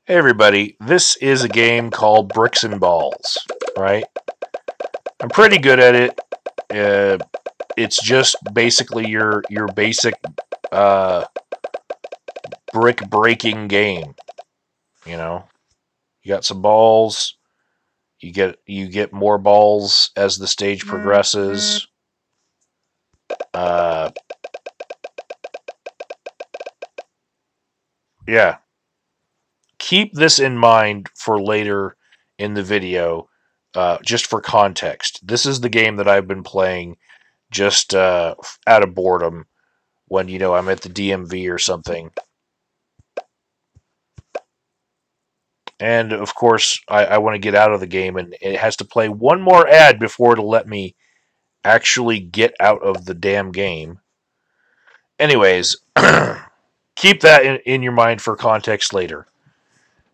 Hey everybody, this is a game called Bricks and Balls, right? I'm pretty good at it. It's just basically your basic uh, brick breaking game. You know, you got some balls. You get more balls as the stage progresses. Uh, yeah, keep this in mind for later in the video, just for context. This is the game that I've been playing just out of boredom when I'm at the DMV or something. And of course, I want to get out of the game, and it has to play one more ad before it'll let me actually get out of the damn game. Anyways, keep that in your mind for context later.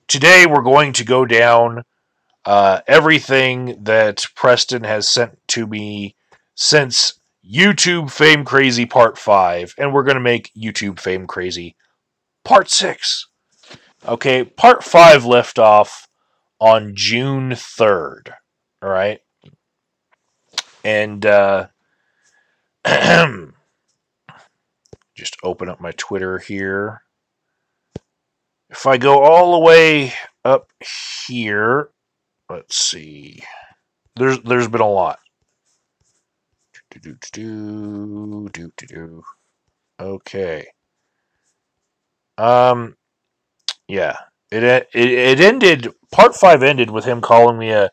Today, we're going to go down everything that Preston has sent to me since YouTube Fame Crazy Part 5, and we're going to make YouTube Fame Crazy Part 6. Okay, Part 5 left off on June 3rd. Alright? And, just open up my Twitter here. If I go all the way up here, let's see. There's been a lot. Okay. Yeah. It ended. Part 5 ended with him calling me a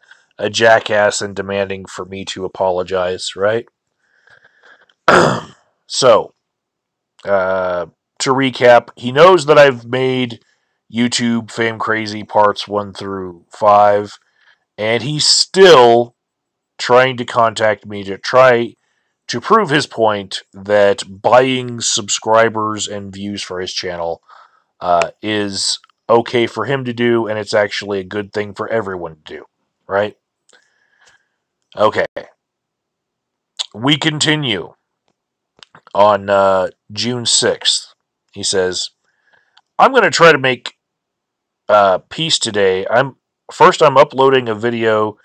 jackass and demanding for me to apologize. Right. So, to recap, he knows that I've made YouTube Fame Crazy Parts 1 through 5, and he's still trying to contact me to try to prove his point that buying subscribers and views for his channel is okay for him to do, and it's actually a good thing for everyone to do, right? Okay. We continue on June 6th. He says, I'm going to try to make peace today. I'm uploading a video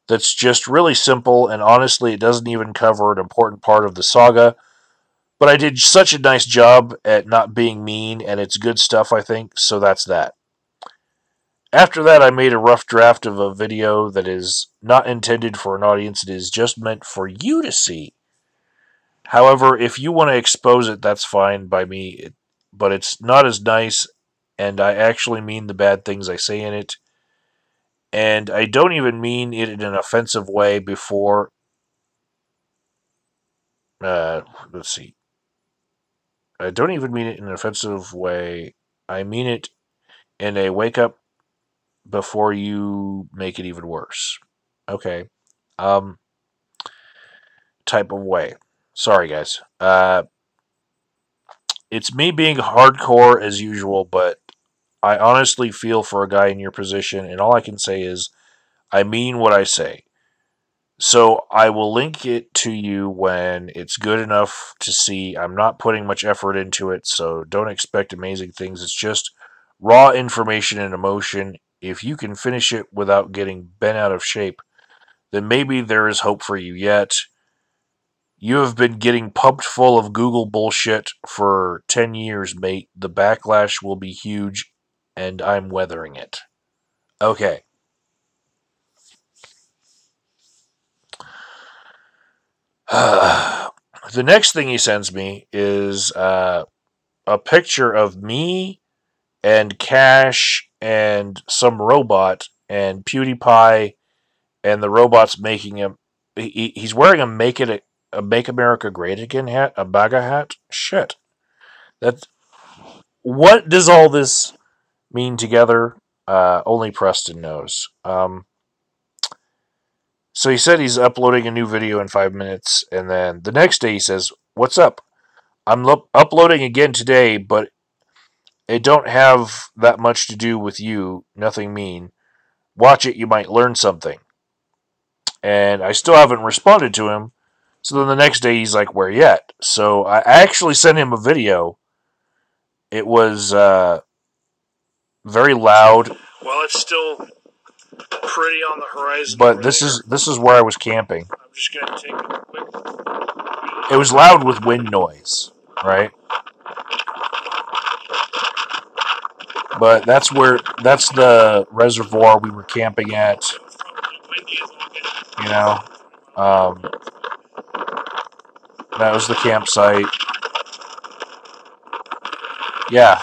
that's just really simple, and honestly, it doesn't even cover an important part of the saga. But I did such a nice job at not being mean, and it's good stuff, I think, so that's that. After that, I made a rough draft of a video that is not intended for an audience, it is just meant for you to see. However, if you want to expose it, that's fine by me, but it's not as nice, and I actually mean the bad things I say in it. And I don't even mean it in an offensive way before. Let's see. I don't even mean it in an offensive way. I mean it in a wake up before you make it even worse. Okay. Type of way. Sorry, guys. It's me being hardcore as usual, but I honestly feel for a guy in your position, and all I can say is I mean what I say. So I will link it to you when it's good enough to see. I'm not putting much effort into it, so don't expect amazing things. It's just raw information and emotion. If you can finish it without getting bent out of shape, then maybe there is hope for you yet. You have been getting pumped full of Google bullshit for 10 years, mate. The backlash will be huge, and I'm weathering it. Okay. The next thing he sends me is a picture of me and Cash and some robot and PewDiePie, and the robot's making him. He's wearing a Make America Great Again hat, a MAGA hat. Shit. That's what does all this mean together? Only Preston knows. So he said he's uploading a new video in 5 minutes, and then the next day he says, "What's up? I'm uploading again today, but it don't have that much to do with you. Nothing mean. Watch it, you might learn something." And I still haven't responded to him. So then the next day he's like, "Where yet?" So I actually sent him a video. It was very loud. Well, it's still pretty on the horizon. But this is where I was camping. I'm just gonna take a quick. It was loud with wind noise, right? But that's the reservoir we were camping at. You know, that was the campsite. Yeah,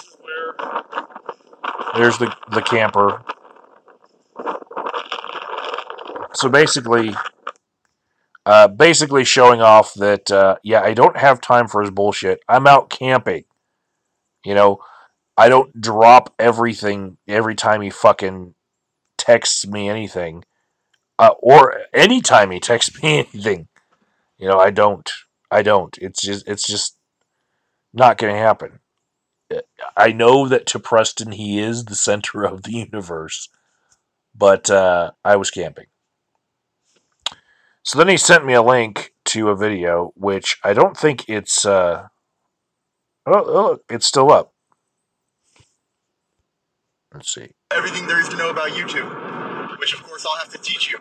there's the camper. So basically showing off that yeah, I don't have time for his bullshit. I'm out camping. You know, I don't drop everything every time he fucking texts me anything, or anytime he texts me anything. You know, I don't. It's just not going to happen. I know that to Preston he is the center of the universe, but I was camping. So then he sent me a link to a video, which I don't think it's. Oh, it's still up. Let's see. Everything there is to know about YouTube, which of course I'll have to teach you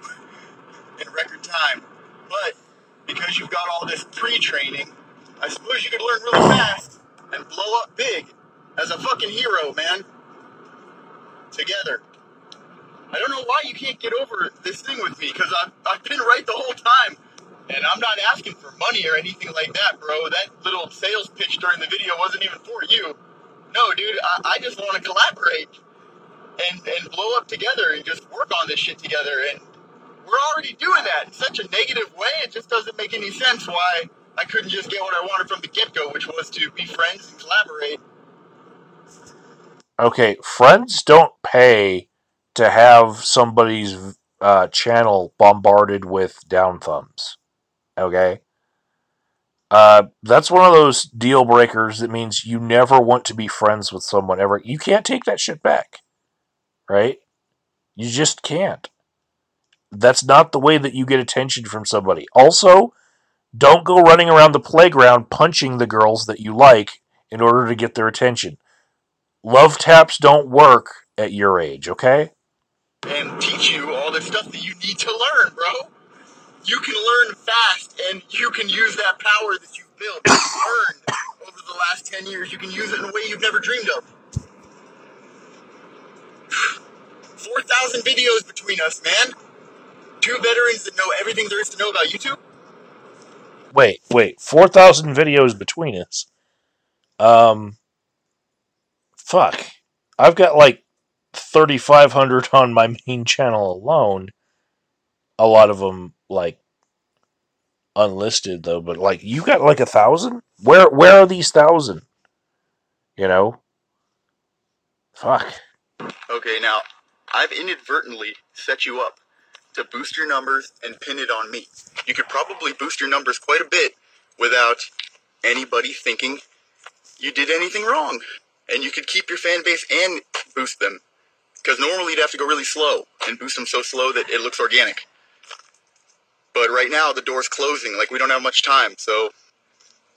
in record time. But because you've got all this pre-training, I suppose you could learn really fast and blow up big as a fucking hero, man. Together. I don't know why you can't get over this thing with me, because I've been right the whole time. And I'm not asking for money or anything like that, bro. That little sales pitch during the video wasn't even for you. No, dude, I just want to collaborate and blow up together and just work on this shit together. And we're already doing that in such a negative way. It just doesn't make any sense why I couldn't just get what I wanted from the get-go, which was to be friends and collaborate. Okay, friends don't pay to have somebody's channel bombarded with down thumbs. Okay? That's one of those deal breakers that means you never want to be friends with someone ever. You can't take that shit back. Right? You just can't. That's not the way that you get attention from somebody. Also, don't go running around the playground punching the girls that you like in order to get their attention. Love taps don't work at your age, okay? And teach you all the stuff that you need to learn, bro. You can learn fast, and you can use that power that you've built, earned over the last 10 years. You can use it in a way you've never dreamed of. 4,000 videos between us, man. Two veterans that know everything there is to know about YouTube. Wait. 4,000 videos between us. Fuck. I've got like 3,500 on my main channel alone. A lot of them, like, unlisted, though, but, like, you got, like, 1,000? Where are these 1,000? You know? Fuck. Okay, now, I've inadvertently set you up to boost your numbers and pin it on me. You could probably boost your numbers quite a bit without anybody thinking you did anything wrong. And you could keep your fan base and boost them. Because normally you'd have to go really slow and boost them so slow that it looks organic. But right now the door's closing, like we don't have much time. So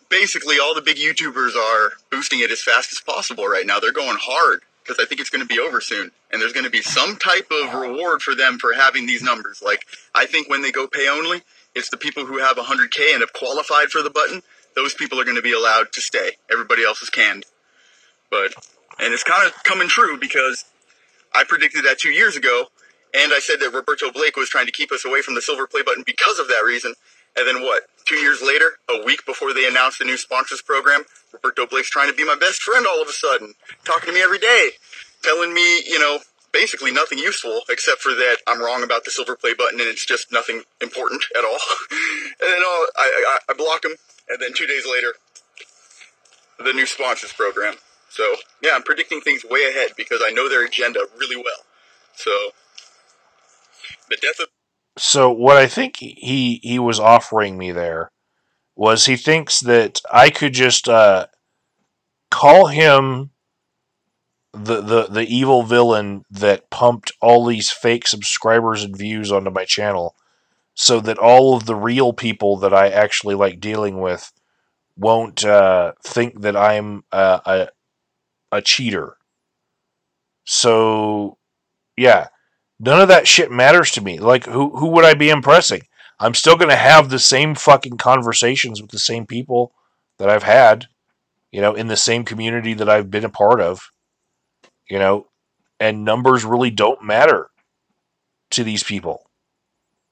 basically all the big YouTubers are boosting it as fast as possible right now. They're going hard because I think it's going to be over soon. And there's going to be some type of reward for them for having these numbers. Like, I think when they go pay only, it's the people who have 100K and have qualified for the button. Those people are going to be allowed to stay. Everybody else is canned. And it's kind of coming true because I predicted that 2 years ago, and I said that Roberto Blake was trying to keep us away from the silver play button because of that reason. And then what? 2 years later, a week before they announced the new sponsors program, Roberto Blake's trying to be my best friend all of a sudden, talking to me every day, telling me, basically nothing useful except for that I'm wrong about the silver play button and it's just nothing important at all. And then I block him, and then 2 days later, the new sponsors program. So, yeah, I'm predicting things way ahead because I know their agenda really well. So, the death of... So what I think he was offering me there was he thinks that I could just call him the evil villain that pumped all these fake subscribers and views onto my channel, so that all of the real people that I actually like dealing with won't think that I'm a cheater. So Yeah. None of that shit matters to me. Like, who would I be impressing? I'm still going to have the same fucking conversations with the same people that I've had, in the same community that I've been a part of, you know, and numbers really don't matter to these people.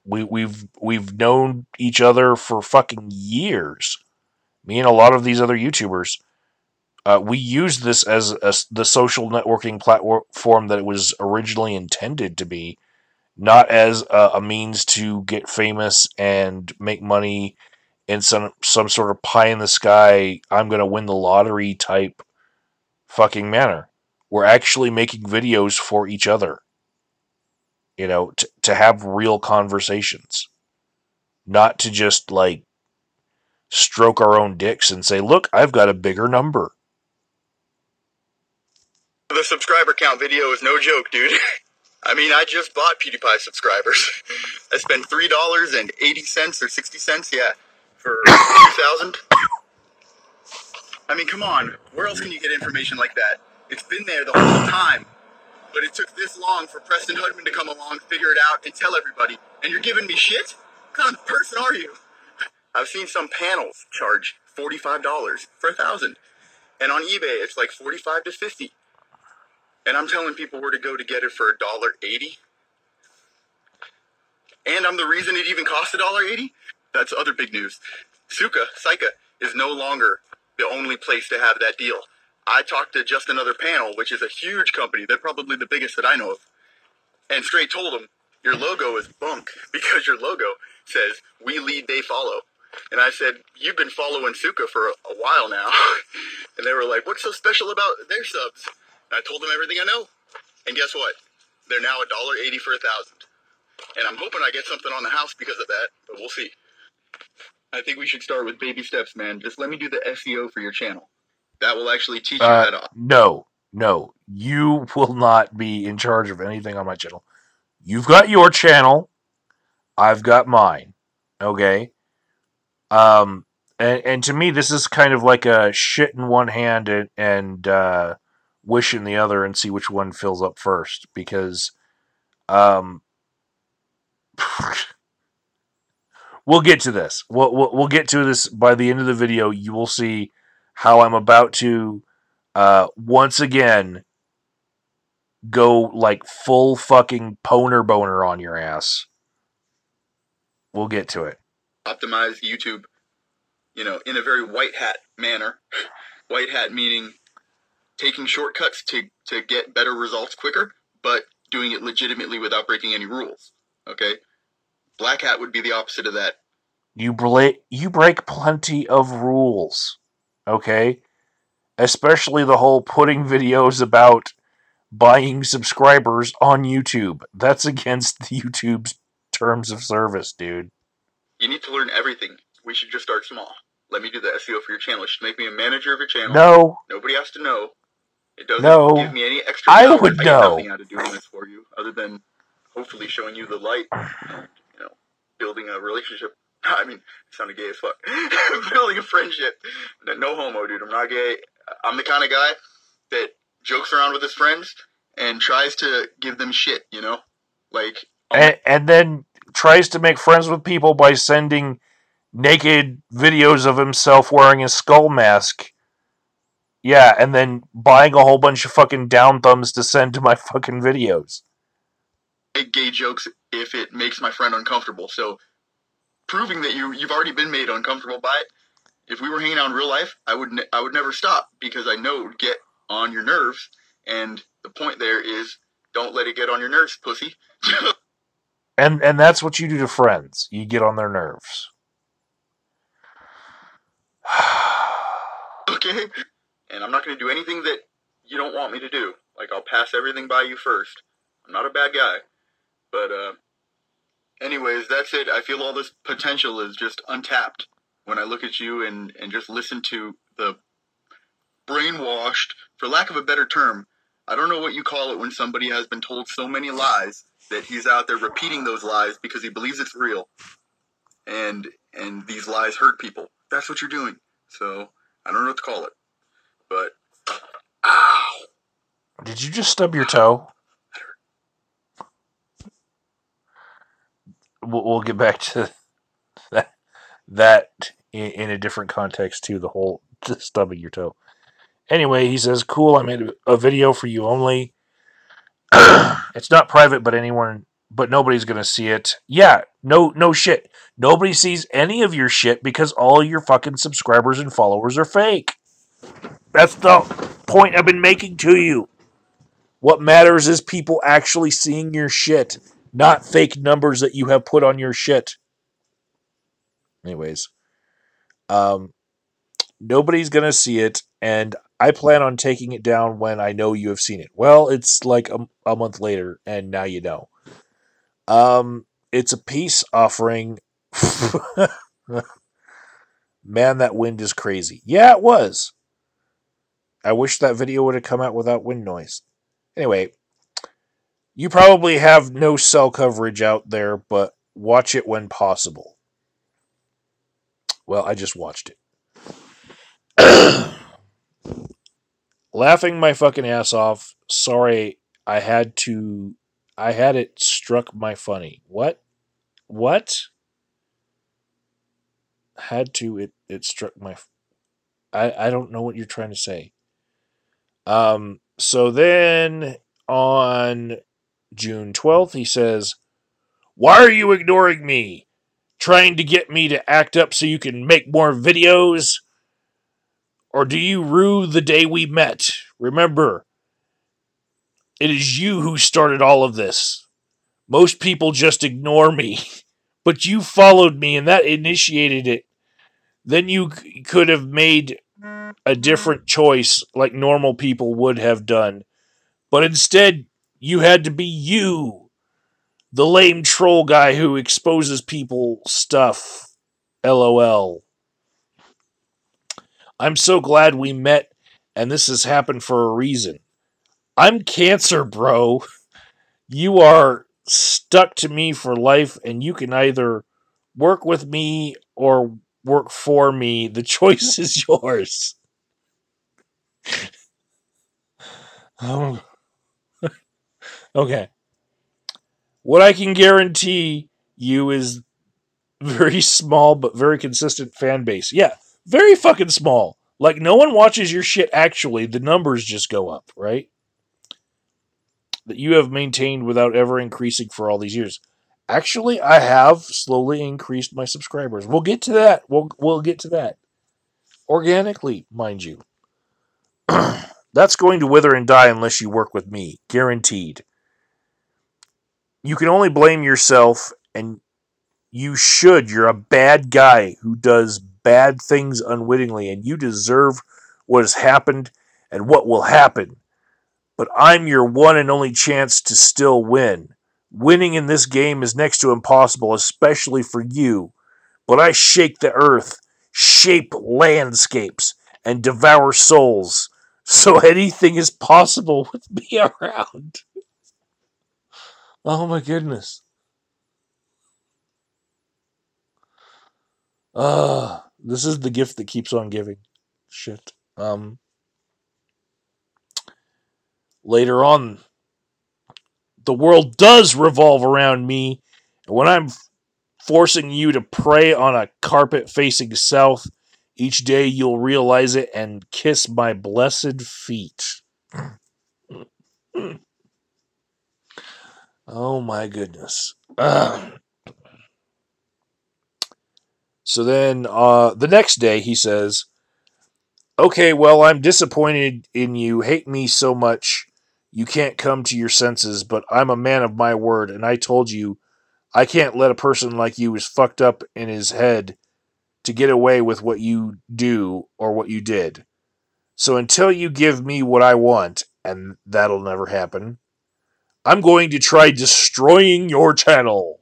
We've known each other for fucking years. Me and a lot of these other YouTubers, we use this as the social networking platform that it was originally intended to be, not as a means to get famous and make money in some sort of pie in the sky, I'm gonna win the lottery type fucking manner. We're actually making videos for each other, to have real conversations, not to just like stroke our own dicks and say, look, I've got a bigger number. The subscriber count video is no joke, dude. I mean, I just bought PewDiePie subscribers. I spent $3.80 or 60 cents, yeah, for 2,000. I mean, come on. Where else can you get information like that? It's been there the whole time. But it took this long for Preston Hudman to come along, figure it out, and tell everybody. And you're giving me shit? What kind of person are you? I've seen some panels charge $45 for 1,000. And on eBay, it's like 45 to 50. And I'm telling people where to go to get it for $1.80. And I'm the reason it even cost $1.80. That's other big news. Sika is no longer the only place to have that deal. I talked to Just Another Panel, which is a huge company. They're probably the biggest that I know of. And straight told them, your logo is bunk because your logo says, we lead, they follow. And I said, you've been following Suka for a while now. And they were like, what's so special about their subs? And I told them everything I know. And guess what? They're now $1.80 for 1,000. And I'm hoping I get something on the house because of that, but we'll see. I think we should start with baby steps, man. Just let me do the SEO for your channel. That will actually teach you how to... No. You will not be in charge of anything on my channel. You've got your channel. I've got mine. Okay? And to me, this is kind of like a shit in one hand and wish in the other and see which one fills up first. Because, um, we'll get to this. We'll get to this by the end of the video. You will see how I'm about to, once again, go like full fucking poner boner on your ass. We'll get to it. Optimize YouTube, in a very white hat manner. White hat meaning taking shortcuts to get better results quicker, but doing it legitimately without breaking any rules. Okay? Black hat would be the opposite of that. You break plenty of rules. Okay? Especially the whole putting videos about buying subscribers on YouTube. That's against YouTube's terms of service, dude. You need to learn everything. We should just start small. Let me do the SEO for your channel. You should make me a manager of your channel. No. Nobody has to know. It doesn't give me any extra power. I would know. I get nothing out of doing this for you, other than hopefully showing you the light and, building a relationship. I mean, it sounded gay as fuck. Building a friendship. No homo, dude. I'm not gay. I'm the kind of guy that jokes around with his friends and tries to give them shit, Like... And then tries to make friends with people by sending naked videos of himself wearing a skull mask. Yeah, and then buying a whole bunch of fucking down thumbs to send to my fucking videos. Make gay jokes if it makes my friend uncomfortable. So, proving that you've already been made uncomfortable by it. If we were hanging out in real life, I would never stop because I know it would get on your nerves. And the point there is, don't let it get on your nerves, pussy. And that's what you do to friends. You get on their nerves. Okay? And I'm not going to do anything that you don't want me to do. Like, I'll pass everything by you first. I'm not a bad guy. But, anyways, that's it. I feel all this potential is just untapped when I look at you and just listen to the brainwashed, for lack of a better term. I don't know what you call it when somebody has been told so many lies that he's out there repeating those lies because he believes it's real. And these lies hurt people. That's what you're doing. So, I don't know what to call it. But, ow. Did you just stub your toe? we'll get back to that in a different context too. The whole stubbing your toe. Anyway, he says, "Cool. I made a video for you only. It's not private, but nobody's gonna see it. Yeah, no shit. Nobody sees any of your shit because all your fucking subscribers and followers are fake. That's the point I've been making to you. What matters is people actually seeing your shit, not fake numbers that you have put on your shit. Anyways, um, nobody's gonna see it, and I plan on taking it down when I know you have seen it. Well, it's like a month later, and now you know. It's a peace offering. Man, that wind is crazy. Yeah, it was. I wish that video would have come out without wind noise. Anyway, you probably have no cell coverage out there, but watch it when possible. Well, I just watched it. Laughing my fucking ass off. Sorry, I had to. I had it struck my funny. What? What? Had to. It struck my. I don't know what you're trying to say. So then on June 12th, he says, "Why are you ignoring me? Trying to get me to act up so you can make more videos? Or do you rue the day we met? Remember, it is you who started all of this. Most people just ignore me, but you followed me and that initiated it. Then you could have made a different choice like normal people would have done. But instead, you had to be you, the lame troll guy who exposes people stuff. LOL. I'm so glad we met, and this has happened for a reason. I'm cancer, bro. You are stuck to me for life, and you can either work with me or work for me. The choice is yours." Oh, okay. What I can guarantee you is very small but very consistent fan base. Yeah, very fucking small. Like, no one watches your shit actually. The numbers just go up, right? That you have maintained without ever increasing for all these years. Actually, I have slowly increased my subscribers. We'll get to that. We'll get to that. Organically, mind you. That's going to wither and die unless you work with me. Guaranteed. You can only blame yourself, and you should. You're a bad guy who does bad things unwittingly, and you deserve what has happened and what will happen. But I'm your one and only chance to still win. Winning in this game is next to impossible, especially for you. But I shake the earth, shape landscapes, and devour souls. So anything is possible with me around. Oh my goodness. This is the gift that keeps on giving. Shit. Later on, the world does revolve around me. And when I'm forcing you to pray on a carpet facing south, each day you'll realize it and kiss my blessed feet. Oh my goodness. So then the next day he says, "Okay, well, I'm disappointed in you. Hate me so much you can't come to your senses, but I'm a man of my word, and I told you I can't let a person like you who's fucked up in his head to get away with what you do or what you did. So until you give me what I want, and that'll never happen, I'm going to try destroying your channel."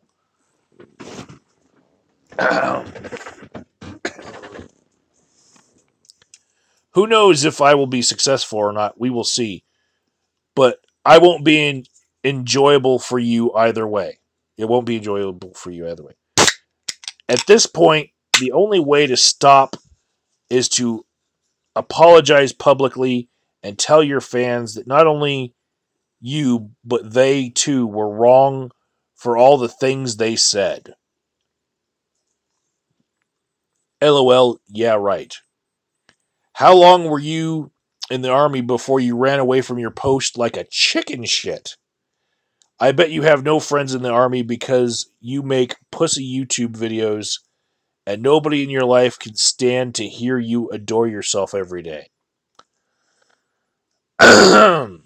Who knows if I will be successful or not? We will see. But I won't be enjoyable for you either way. It won't be enjoyable for you either way. At this point, the only way to stop is to apologize publicly and tell your fans that not only you, but they too were wrong for all the things they said. LOL, yeah, right. How long were you in the army before you ran away from your post like a chicken shit? I bet you have no friends in the army because you make pussy YouTube videos and nobody in your life can stand to hear you adore yourself every day. I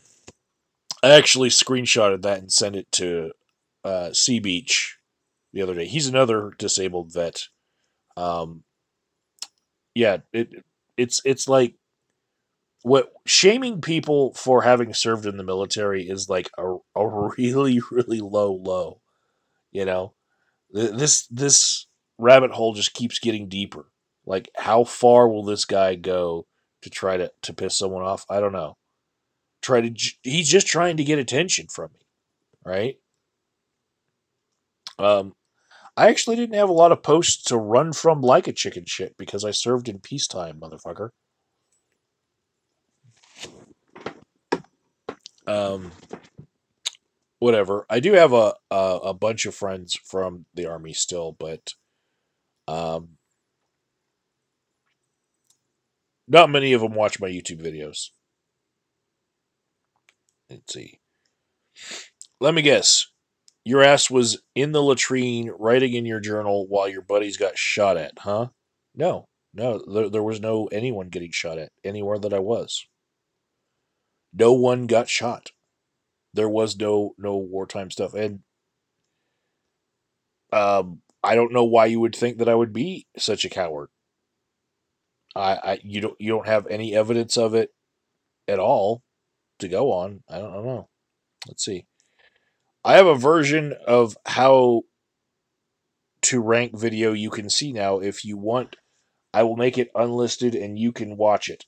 actually screenshotted that and sent it to Sea Beach the other day. He's another disabled vet. Um, yeah, it's like what shaming people for having served in the military is like a really really low. You know, this rabbit hole just keeps getting deeper. Like, how far will this guy go to try to piss someone off? I don't know. He's just trying to get attention from me, right? Um, I actually didn't have a lot of posts to run from like a chicken shit because I served in peacetime, motherfucker. Um, whatever. I do have a bunch of friends from the army still, but um, not many of them watch my YouTube videos. Let's see. Let me guess. Your ass was in the latrine writing in your journal while your buddies got shot at, huh? No, no, there was no anyone getting shot at anywhere that I was. No one got shot. There was no wartime stuff, and I don't know why you would think that I would be such a coward. You don't have any evidence of it at all to go on. I don't know. Let's see. I have a version of how to rank video you can see now. If you want, I will make it unlisted and you can watch it.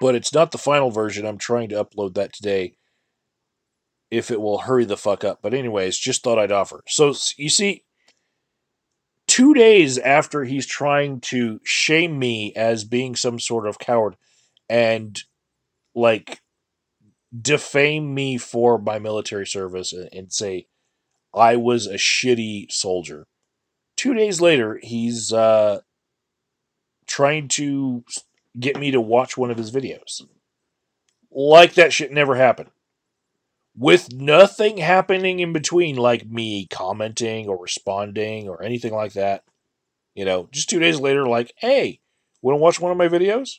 But it's not the final version. I'm trying to upload that today if it will hurry the fuck up. But anyways, just thought I'd offer. So you see, 2 days after he's trying to shame me as being some sort of coward and like defame me for my military service and say I was a shitty soldier. 2 days later, he's trying to get me to watch one of his videos. Like that shit never happened. With nothing happening in between, like me commenting or responding or anything like that. Just 2 days later, like, hey, want to watch one of my videos?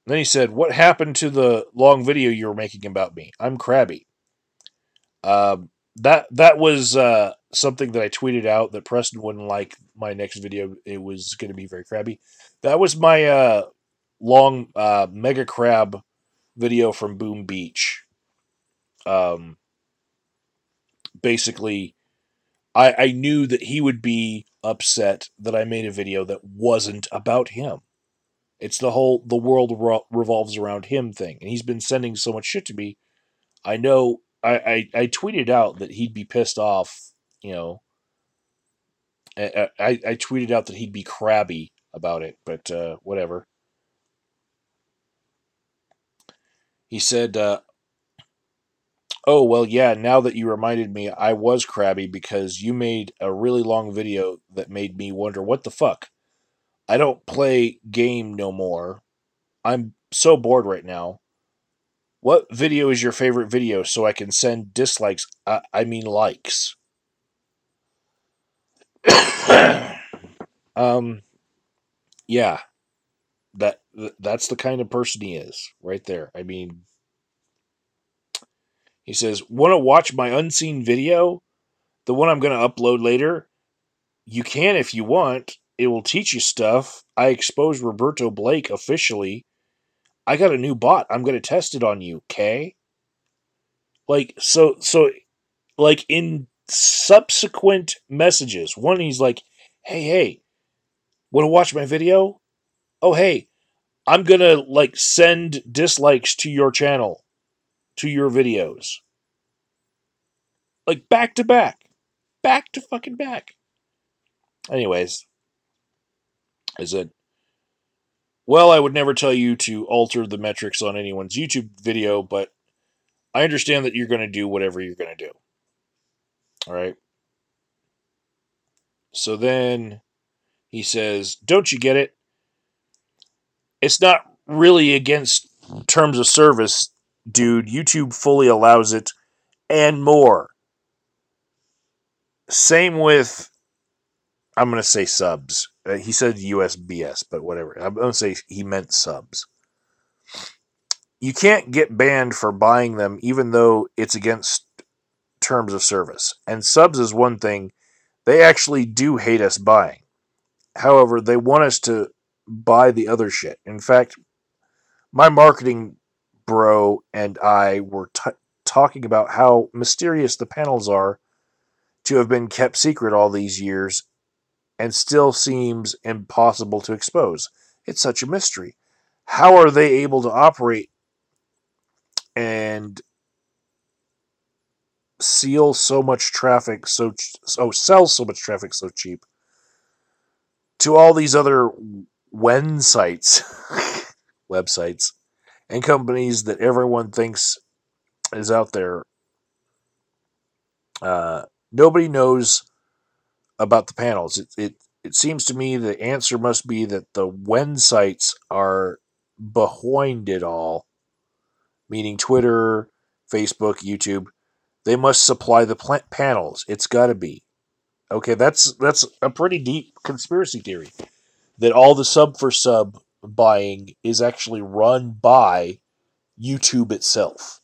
Then he said, what happened to the long video you were making about me? I'm crabby. That was something that I tweeted out that Preston wouldn't like my next video. It was going to be very crabby. That was my long mega crab video from Boom Beach. Um, basically, I knew that he would be upset that I made a video that wasn't about him. It's the world revolves around him thing, and he's been sending so much shit to me. I know I tweeted out that he'd be pissed off. You know, I tweeted out that he'd be crabby about it, but whatever. He said, "Oh well, yeah. Now that you reminded me, I was crabby because you made a really long video that made me wonder what the fuck. I don't play game no more. I'm so bored right now. What video is your favorite video so I can send dislikes? I mean likes." um, yeah, that's the kind of person he is, right there. I mean, he says, "Want to watch my unseen video? The one I'm going to upload later? You can if you want. It will teach you stuff. I exposed Roberto Blake officially. I got a new bot. I'm going to test it on you, okay?" Like, like in subsequent messages, one he's like, hey, want to watch my video? Oh, hey, I'm going to like send dislikes to your channel, to your videos. Like back to back. Back to fucking back. Anyways, I said, Well, I would never tell you to alter the metrics on anyone's YouTube video, but I understand that you're going to do whatever you're going to do. All right. So then he says, "Don't you get it? It's not really against terms of service, dude. YouTube fully allows it and more. Same with, I'm going to say subs. He said USBS, but whatever. I'm going to say he meant subs. You can't get banned for buying them even though it's against terms of service. And subs is one thing. They actually do hate us buying. However, they want us to buy the other shit. In fact, my marketing bro and I were talking about how mysterious the panels are to have been kept secret all these years and still seems impossible to expose. It's such a mystery. How are they able to operate and seal so much traffic sell so much traffic so cheap to all these other wen sites, websites, and companies that everyone thinks is out there? Nobody knows about the panels. It seems to me the answer must be that the wen sites are behind it all, meaning Twitter, Facebook, YouTube. They must supply the panels. It's got to be. Okay, that's a pretty deep conspiracy theory that all the sub for sub buying is actually run by YouTube itself.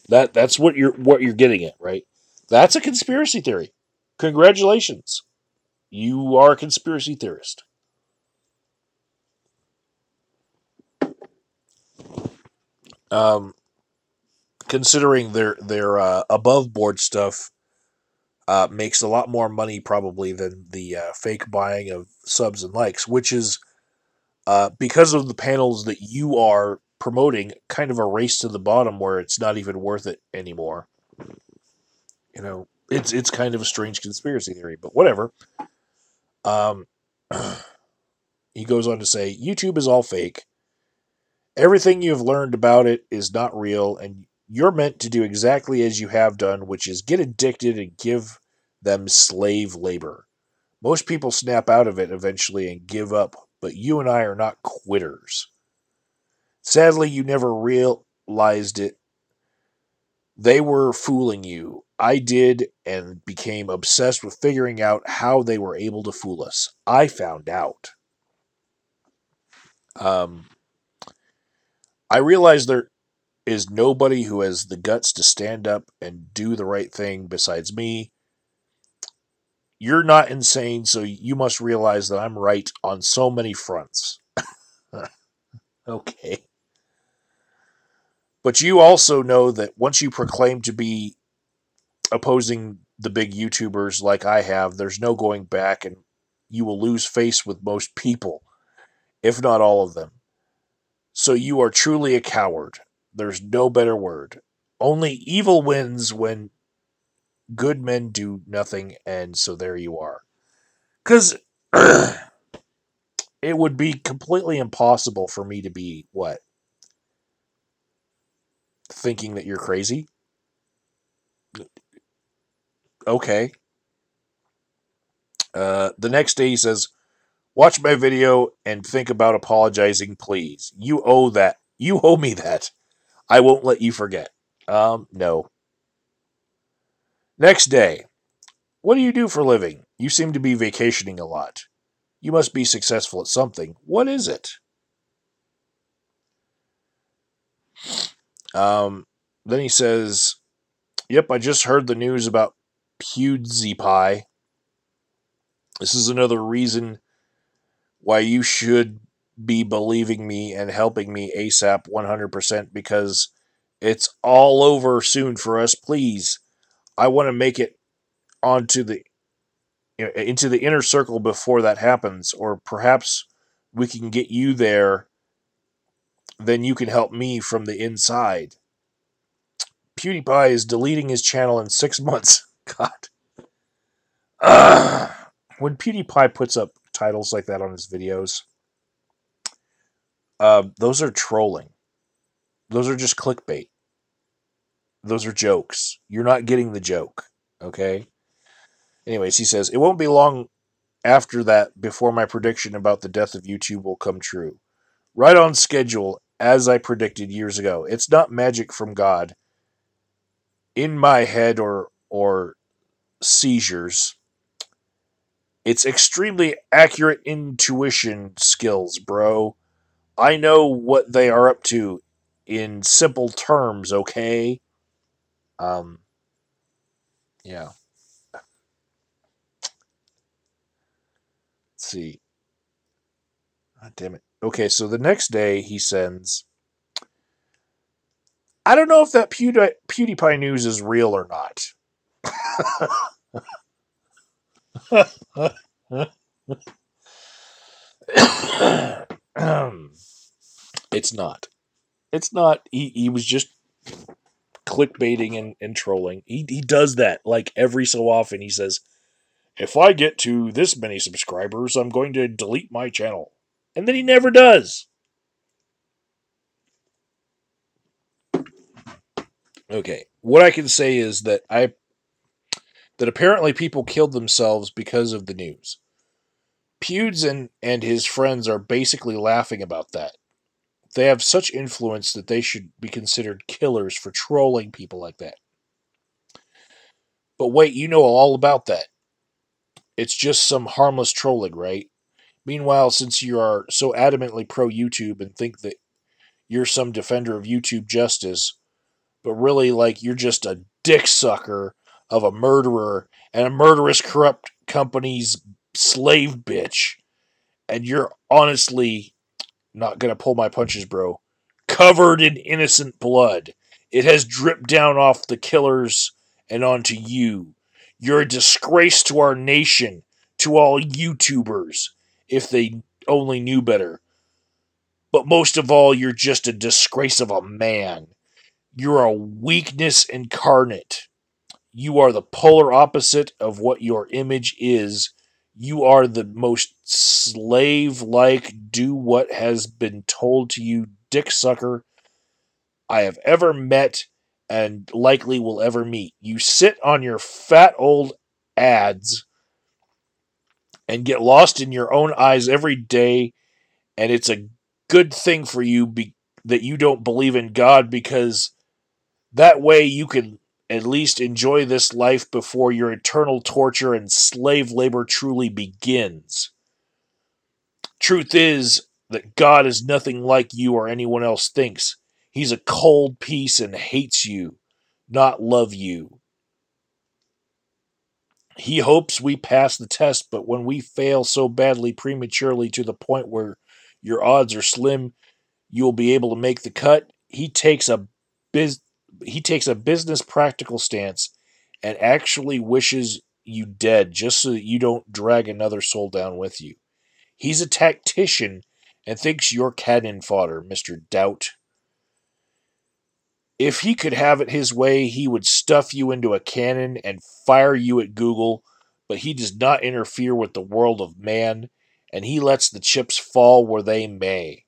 That's what you're getting at, right? That's a conspiracy theory. Congratulations. You are a conspiracy theorist. Um, Considering their above board stuff makes a lot more money probably than the fake buying of subs and likes, which is because of the panels that you are promoting, kind of a race to the bottom where it's not even worth it anymore. It's kind of a strange conspiracy theory, but whatever. Um, he goes on to say, YouTube is all fake. Everything you have learned about it is not real, and you're meant to do exactly as you have done, which is get addicted and give them slave labor. Most people snap out of it eventually and give up, but you and I are not quitters. Sadly, you never realized it. They were fooling you. I did and became obsessed with figuring out how they were able to fool us. I found out. Um, I realized there is nobody who has the guts to stand up and do the right thing besides me. You're not insane, so you must realize that I'm right on so many fronts. Okay. But you also know that once you proclaim to be opposing the big YouTubers like I have, there's no going back, and you will lose face with most people, if not all of them. So you are truly a coward. There's no better word. Only evil wins when good men do nothing, and so there you are. Because it would be completely impossible for me to be, what? Thinking that you're crazy? Okay. The next day he says, watch my video and think about apologizing, please. You owe that. You owe me that. I won't let you forget. No. Next day. What do you do for a living? You seem to be vacationing a lot. You must be successful at something. What is it? Um, then he says, yep, I just heard the news about PewDiePie. This is another reason why you should be believing me and helping me ASAP 100% because it's all over soon for us. Please, I want to make it onto the into the inner circle before that happens, or perhaps we can get you there. Then you can help me from the inside. PewDiePie is deleting his channel in 6 months. God. When PewDiePie puts up titles like that on his videos, Those are trolling. Those are just clickbait. Those are jokes. You're not getting the joke. Okay? Anyways, he says, it won't be long after that before my prediction about the death of YouTube will come true. Right on schedule, as I predicted years ago. It's not magic from God in my head or seizures. It's extremely accurate intuition skills, bro. I know what they are up to in simple terms, okay? Um, yeah. Let's see. God damn it. Okay, so the next day he sends, I don't know if that PewDiePie news is real or not. It's not. It's not. He was just clickbaiting and trolling. He does that like every so often. He says, if I get to this many subscribers, I'm going to delete my channel. And then he never does. Okay. What I can say is that apparently people killed themselves because of the news. Pewds and his friends are basically laughing about that. They have such influence that they should be considered killers for trolling people like that. But wait, you know all about that. It's just some harmless trolling, right? Meanwhile, since you are so adamantly pro YouTube and think that you're some defender of YouTube justice, but really, like, you're just a dick sucker of a murderer and a murderous, corrupt company's slave bitch, and you're honestly not gonna pull my punches, bro. Covered in innocent blood. It has dripped down off the killers and onto you. You're a disgrace to our nation, to all YouTubers, if they only knew better. But most of all, you're just a disgrace of a man. You're a weakness incarnate. You are the polar opposite of what your image is. You are the most slave like, do what has been told to you, dick sucker I have ever met and likely will ever meet. You sit on your fat old ads and get lost in your own eyes every day, and it's a good thing for you that you don't believe in God, because that way you can at least enjoy this life before your eternal torture and slave labor truly begins. Truth is that God is nothing like you or anyone else thinks. He's a cold piece and hates you, not love you. He hopes we pass the test, but when we fail so badly prematurely to the point where your odds are slim you'll be able to make the cut, biz he takes a business practical stance and actually wishes you dead just so that you don't drag another soul down with you. He's a tactician and thinks you're cannon fodder, Mr. Doubt. If he could have it his way, he would stuff you into a cannon and fire you at Google, but he does not interfere with the world of man, and he lets the chips fall where they may.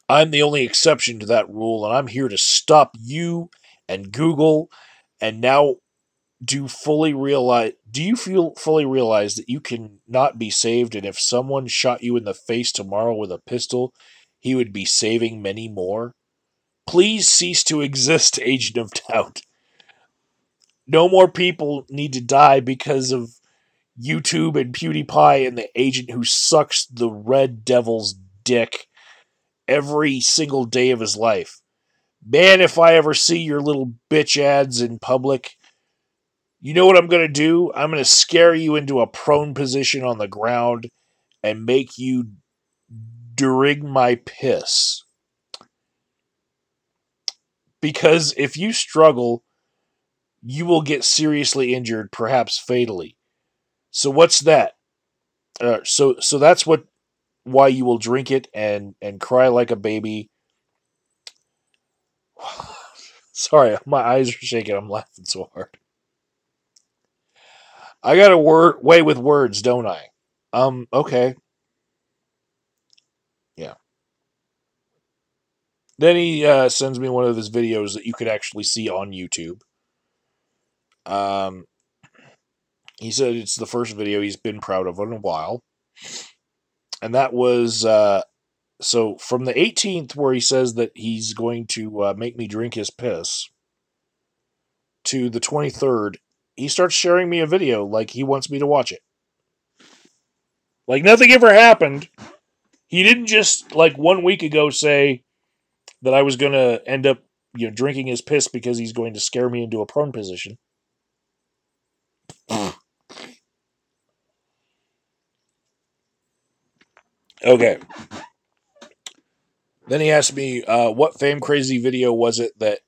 I'm the only exception to that rule, and I'm here to stop you and Google. And now, do you feel fully realize that you can not be saved, and if someone shot you in the face tomorrow with a pistol, he would be saving many more? Please cease to exist, Agent of Doubt. No more people need to die because of YouTube and PewDiePie and the agent who sucks the red devil's dick every single day of his life. Man, if I ever see your little bitch ads in public, you know what I'm going to do? I'm going to scare you into a prone position on the ground and make you drink my piss. Because if you struggle, you will get seriously injured, perhaps fatally. So what's that? So that's why you will drink it and cry like a baby. Sorry, my eyes are shaking. I'm laughing so hard. I got a way with words, don't I? Okay. Yeah. Then he sends me one of his videos that you could actually see on YouTube. Um, he said it's the first video he's been proud of in a while. And that was so from the 18th, where he says that he's going to make me drink his piss, to the 23rd, he starts sharing me a video like he wants me to watch it. Like nothing ever happened. He didn't just like 1 week ago say that I was going to end up, drinking his piss because he's going to scare me into a prone position. Okay. Then he asked me, what Fame Crazy video was it that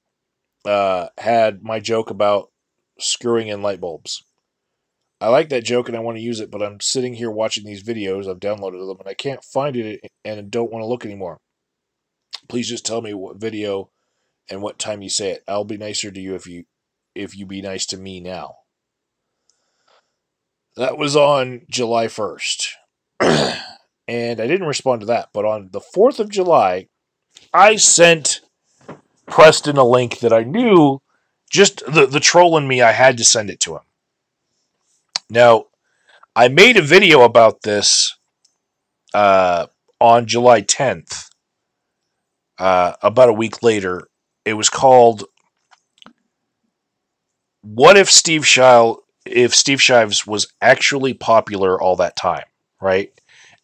had my joke about screwing in light bulbs? I like that joke and I want to use it, but I'm sitting here watching these videos. I've downloaded them and I can't find it and don't want to look anymore. Please just tell me what video and what time you say it. I'll be nicer to you if you be nice to me now. That was on July 1st. And I didn't respond to that, but on the 4th of July, I sent Preston a link that I knew, just the troll in me, I had to send it to him. Now, I made a video about this on July 10th, about a week later. It was called "What if Steve Shives was actually popular all that time?" Right?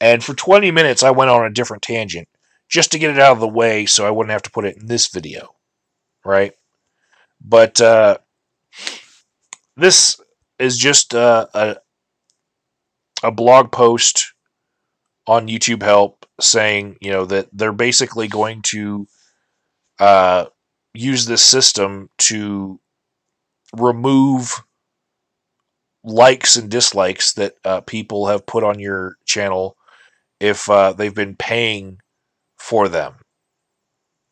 And for 20 minutes, I went on a different tangent just to get it out of the way, so I wouldn't have to put it in this video. Right? But this is just a blog post on YouTube Help saying, that they're basically going to uh, use this system to remove likes and dislikes that people have put on your channel if they've been paying for them,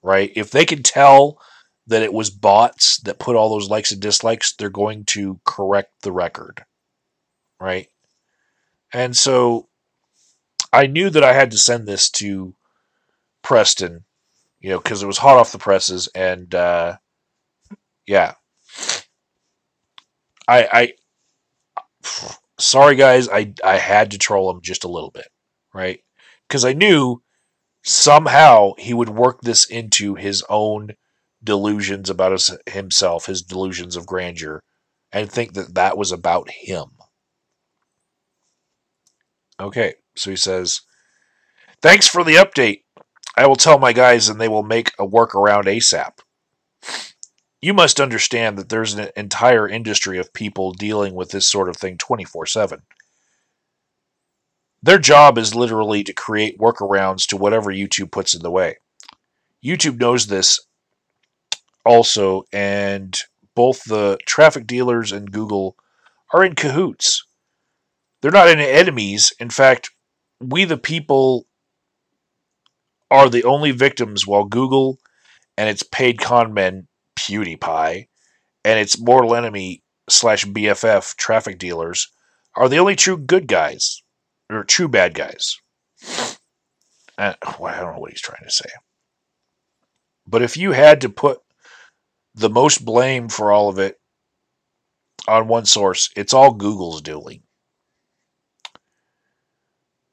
right? If they can tell that it was bots that put all those likes and dislikes, they're going to correct the record, right? And so I knew that I had to send this to Preston, because it was hot off the presses, and yeah, I sorry guys, I had to troll him just a little bit, right? Because I knew somehow he would work this into his own delusions about himself, his delusions of grandeur, and think that that was about him. Okay, so he says, "Thanks for the update. I will tell my guys and they will make a workaround ASAP. You must understand that there's an entire industry of people dealing with this sort of thing 24/7. Their job is literally to create workarounds to whatever YouTube puts in the way. YouTube knows this also, and both the traffic dealers and Google are in cahoots. They're not enemies. In fact, we the people are the only victims, while Google and its paid con men, PewDiePie, and its mortal enemy slash BFF traffic dealers are the only true good guys, or true bad guys." I don't know what he's trying to say. But if you had to put the most blame for all of it on one source, it's all Google's doing.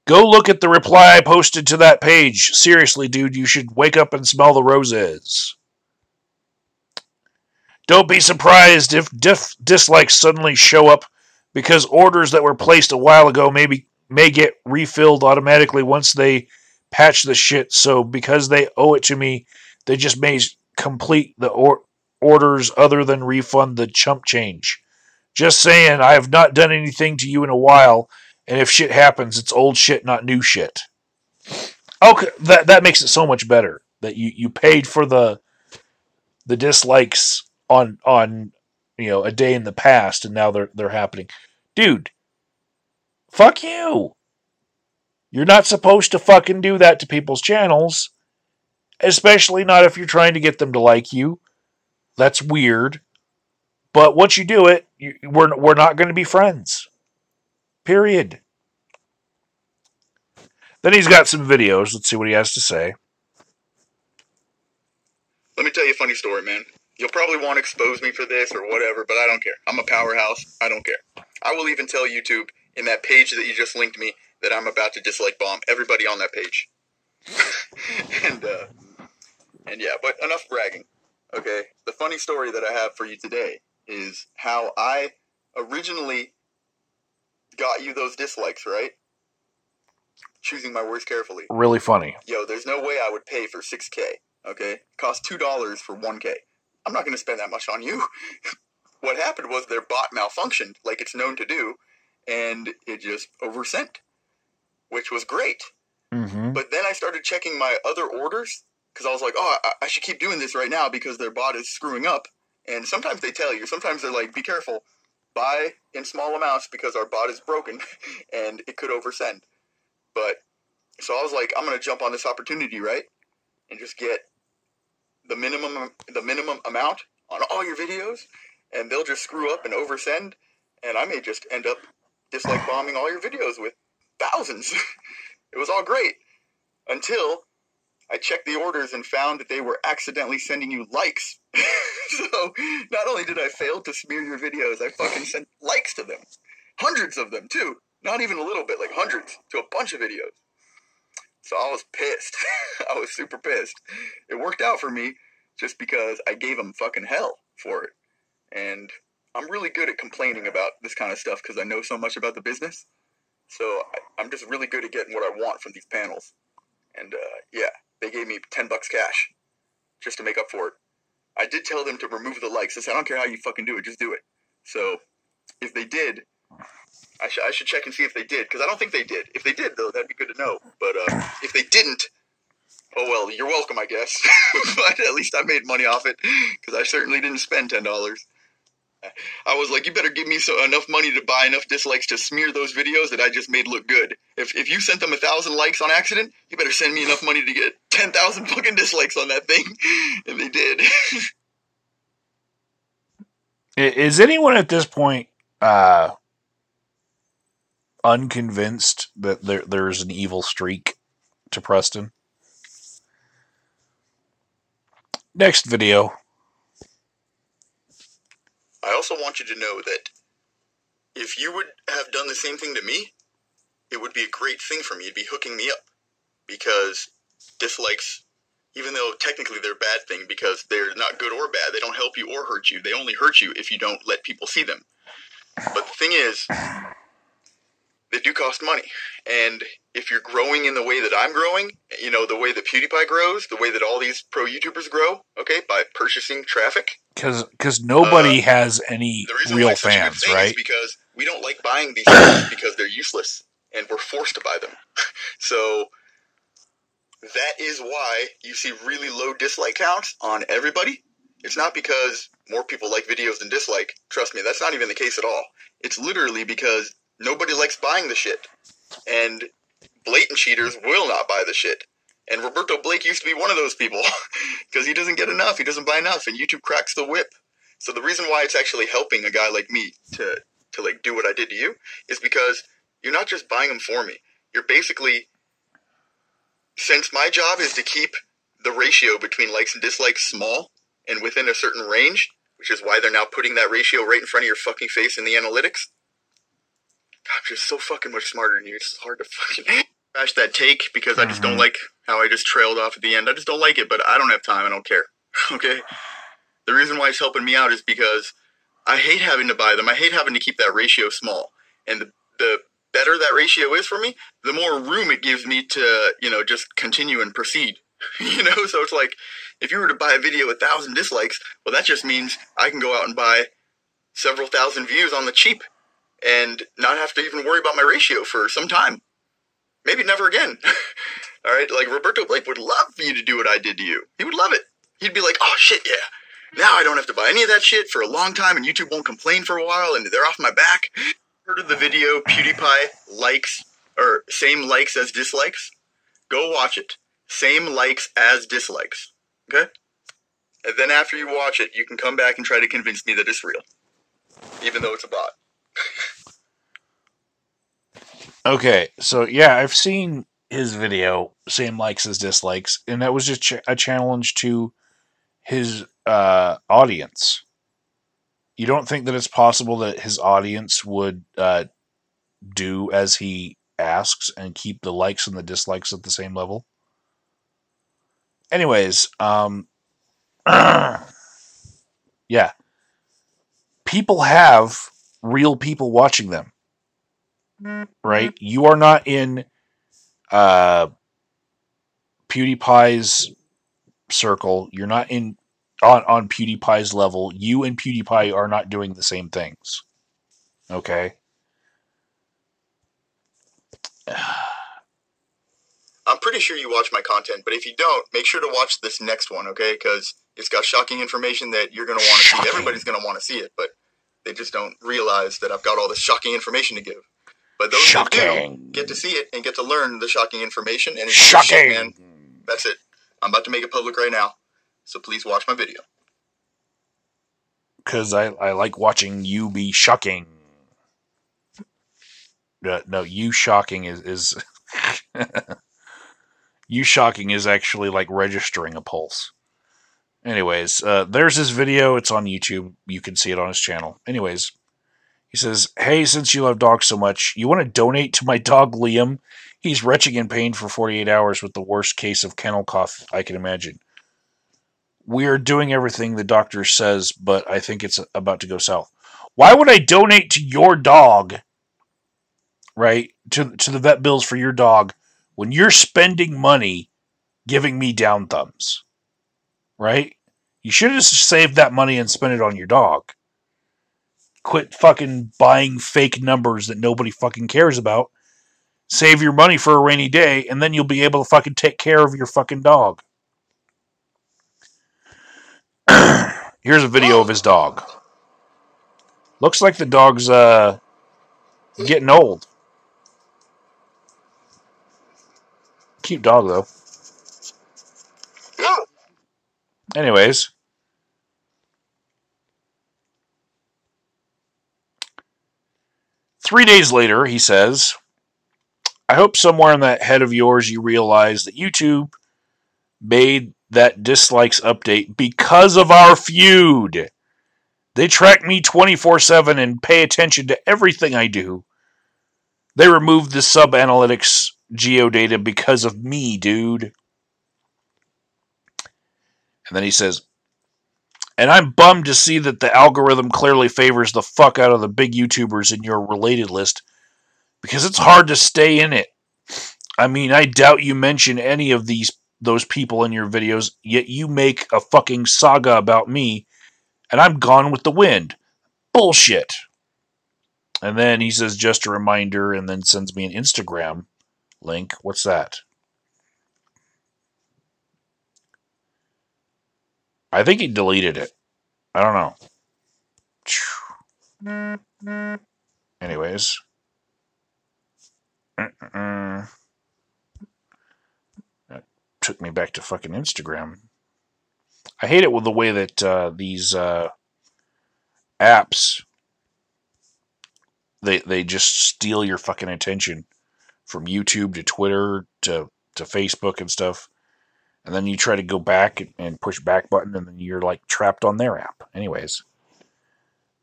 Go look at the reply I posted to that page. Seriously, dude, you should wake up and smell the roses. Don't be surprised if dislikes suddenly show up because orders that were placed a while ago may get refilled automatically once they patch the shit. So because they owe it to me, they just may complete the orders other than refund the chump change. Just saying, I have not done anything to you in a while, and if shit happens, it's old shit, not new shit. Okay, that makes it so much better that you paid for the dislikes on a day in the past, and now they're happening. Dude, fuck you. You're not supposed to fucking do that to people's channels, especially not if you're trying to get them to like you. That's weird. But once you do it, we're not going to be friends. Period. Then he's got some videos. Let's see what he has to say. Let me tell you a funny story, man. You'll probably want to expose me for this or whatever, but I don't care. I'm a powerhouse. I don't care. I will even tell YouTube in that page that you just linked me that I'm about to dislike bomb everybody on that page. and yeah, but enough bragging. Okay, the funny story that I have for you today is how I originally got you those dislikes, right? Choosing my words carefully. Really funny. Yo, there's no way I would pay for 6K, okay? It cost $2 for 1K. I'm not going to spend that much on you. What happened was their bot malfunctioned, like it's known to do, and it just oversent, which was great. Mm-hmm. But then I started checking my other orders, because I was like, oh, I should keep doing this right now because their bot is screwing up. And sometimes they tell you, sometimes they're like, be careful, buy in small amounts because our bot is broken and it could oversend. But, so I was like, I'm going to jump on this opportunity, right? And just get the minimum amount on all your videos, and they'll just screw up and oversend, and I may just end up dislike bombing all your videos with thousands. It was all great until I checked the orders and found that they were accidentally sending you likes. So not only did I fail to smear your videos, I fucking sent likes to them. Hundreds of them, too. Not even a little bit, like hundreds, to a bunch of videos. So I was pissed. I was super pissed. It worked out for me just because I gave them fucking hell for it. And I'm really good at complaining about this kind of stuff because I know so much about the business. So I'm just really good at getting what I want from these panels. And yeah, they gave me $10 cash just to make up for it. I did tell them to remove the likes. I said, I don't care how you fucking do it, just do it. So if they did, I should check and see if they did, because I don't think they did. If they did, though, that'd be good to know. But if they didn't, oh well, you're welcome, I guess. But at least I made money off it, because I certainly didn't spend $10. I was like, you better give me enough money to buy enough dislikes to smear those videos that I just made look good. If you sent them 1,000 likes on accident, you better send me enough money to get 10,000 fucking dislikes on that thing. And they did. Is anyone at this point unconvinced that there's an evil streak to Preston? Next video. I also want you to know that if you would have done the same thing to me, it would be a great thing for me. It'd be hooking me up. Because dislikes, even though technically they're a bad thing because they're not good or bad, they don't help you or hurt you. They only hurt you if you don't let people see them. But the thing is, they do cost money. And if you're growing in the way that I'm growing, you know, the way that PewDiePie grows, the way that all these pro YouTubers grow, okay, by purchasing traffic. Because nobody has any real fans, right? Is because we don't like buying these things because they're useless and we're forced to buy them. So that is why you see really low dislike counts on everybody. It's not because more people like videos than dislike. Trust me, that's not even the case at all. It's literally because nobody likes buying the shit. And blatant cheaters will not buy the shit. And Roberto Blake used to be one of those people. Because he doesn't get enough. He doesn't buy enough. And YouTube cracks the whip. So the reason why it's actually helping a guy like me to like do what I did to you is because you're not just buying them for me. You're basically, since my job is to keep the ratio between likes and dislikes small and within a certain range, which is why they're now putting that ratio right in front of your fucking face in the analytics. I'm just so fucking much smarter than you. It's hard to fucking crash that take because I just don't like how I just trailed off at the end. I just don't like it, but I don't have time. I don't care. Okay? The reason why it's helping me out is because I hate having to buy them. I hate having to keep that ratio small. And the better that ratio is for me, the more room it gives me to, you know, just continue and proceed. You know, so it's like, if you were to buy a video with 1,000 dislikes, well, that just means I can go out and buy several thousand views on the cheap and not have to even worry about my ratio for some time. Maybe never again. All right, like Roberto Blake would love for you to do what I did to you. He would love it. He'd be like, oh, shit, yeah. Now I don't have to buy any of that shit for a long time, and YouTube won't complain for a while, and they're off my back. Heard of the video PewDiePie likes, or same likes as dislikes? Go watch it. Same likes as dislikes. Okay? And then after you watch it, you can come back and try to convince me that it's real. Even though it's a bot. Okay, so yeah, I've seen his video, same likes as dislikes, and that was just a challenge to his audience. You don't think that it's possible that his audience would do as he asks and keep the likes and the dislikes at the same level? Anyways, yeah, people have real people watching them, right? You are not in uh, PewDiePie's circle. You're not in on PewDiePie's level. You and PewDiePie are not doing the same things. Okay. I'm pretty sure you watch my content, but if you don't, make sure to watch this next one, okay? Because it's got shocking information that you're going to want to see. Everybody's going to want to see it, but they just don't realize that I've got all this shocking information to give. But those that do get to see it and get to learn the shocking information. And it's shocking, shit, man. That's it. I'm about to make it public right now, so please watch my video. Because I like watching you be shocking. No, you shocking is you shocking is actually like registering a pulse. Anyways, there's his video. It's on YouTube. You can see it on his channel. Anyways, he says, "Hey, since you love dogs so much, you want to donate to my dog Liam? He's retching in pain for 48 hours with the worst case of kennel cough I can imagine. We are doing everything the doctor says, but I think it's about to go south." Why would I donate to your dog, right? To the vet bills for your dog when you're spending money giving me down thumbs, right? You should have saved that money and spent it on your dog. Quit fucking buying fake numbers that nobody fucking cares about. Save your money for a rainy day, and then you'll be able to fucking take care of your fucking dog. Here's a video of his dog. Looks like the dog's getting old. Cute dog, though. Anyways. 3 days later, he says, "I hope somewhere in that head of yours you realize that YouTube made that dislikes update because of our feud. They track me 24/7 and pay attention to everything I do. They removed the sub-analytics geodata because of me, dude." And then he says, "And I'm bummed to see that the algorithm clearly favors the fuck out of the big YouTubers in your related list because it's hard to stay in it. I mean, I doubt you mention any of those people in your videos, yet you make a fucking saga about me, and I'm gone with the wind. Bullshit." And then he says, "Just a reminder," and then sends me an Instagram link. What's that? I think he deleted it. I don't know. Anyways. That took me back to fucking Instagram. I hate it with the way that these apps, they just steal your fucking attention from YouTube to Twitter to Facebook and stuff. And then you try to go back and push back button, and then you're like trapped on their app. Anyways,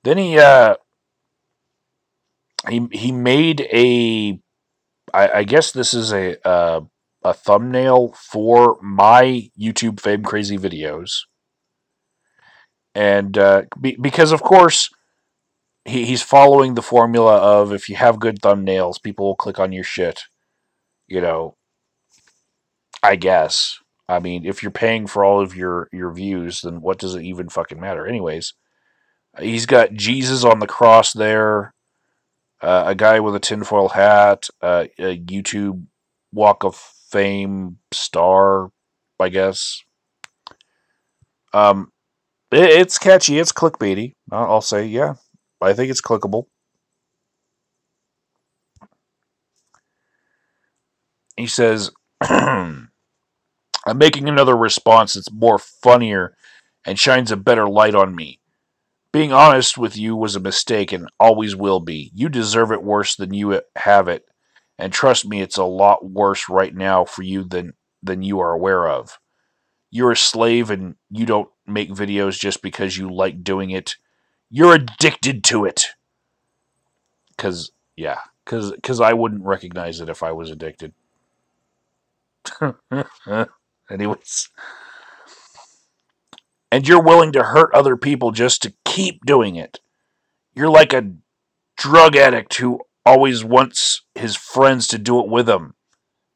then he made a, I guess this is a thumbnail for my YouTube Fame Crazy videos, and because of course he's following the formula of if you have good thumbnails, people will click on your shit. You know, I guess. I mean, if you're paying for all of your views, then what does it even fucking matter? Anyways, he's got Jesus on the cross there, a guy with a tinfoil hat, a YouTube Walk of Fame star, I guess. It's catchy, it's clickbaity. I'll say, yeah, I think it's clickable. He says, "I'm making another response that's more funnier and shines a better light on me. Being honest with you was a mistake and always will be. You deserve it worse than you have it. And trust me, it's a lot worse right now for you than you are aware of. You're a slave and you don't make videos just because you like doing it. You're addicted to it. Because I wouldn't recognize it if I was addicted. Anyways. And you're willing to hurt other people just to keep doing it. You're like a drug addict who always wants his friends to do it with him.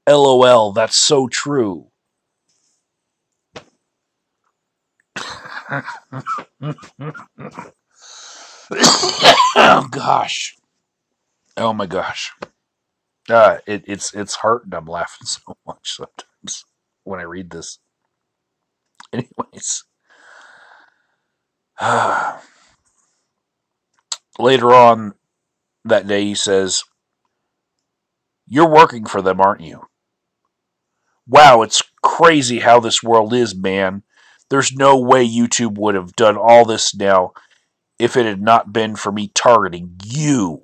LOL, that's so true. Oh gosh. Oh my gosh. It's hard and I'm laughing so much sometimes when I read this. Anyways. Later on that day he says, "You're working for them, aren't you? Wow, it's crazy how this world is, man. There's no way YouTube would have done all this now if it had not been for me targeting you.